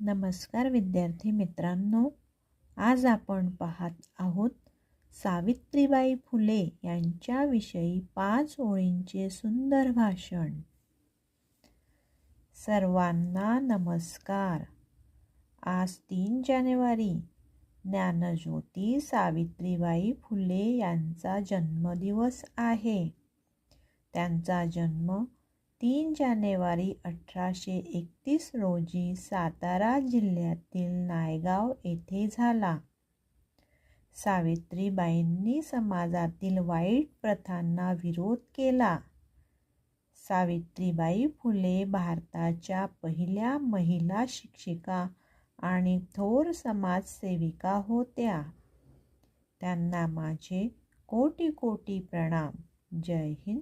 नमस्कार विद्यार्थी मित्रांनो, आज आपण पाहत आहोत सावित्रीबाई फुले यांच्याविषयी 5 ओळींचे सुंदर भाषण. सर्वांना नमस्कार. आज 3 जानेवारी ज्ञानज्योती सावित्रीबाई फुले यांचा जन्मदिवस आहे. त्यांचा जन्म 3 जानेवारी 1831 रोजी सातारा जिल्ह्यातील नायगाव येथे झाला. सावित्रीबाईंनी समाजातील वाईट प्रथांना विरोध केला. सावित्रीबाई फुले भारताच्या पहिल्या महिला शिक्षिका आणि थोर समाजसेविका होत्या. त्यांना माझे कोटी कोटी प्रणाम. जय हिंद.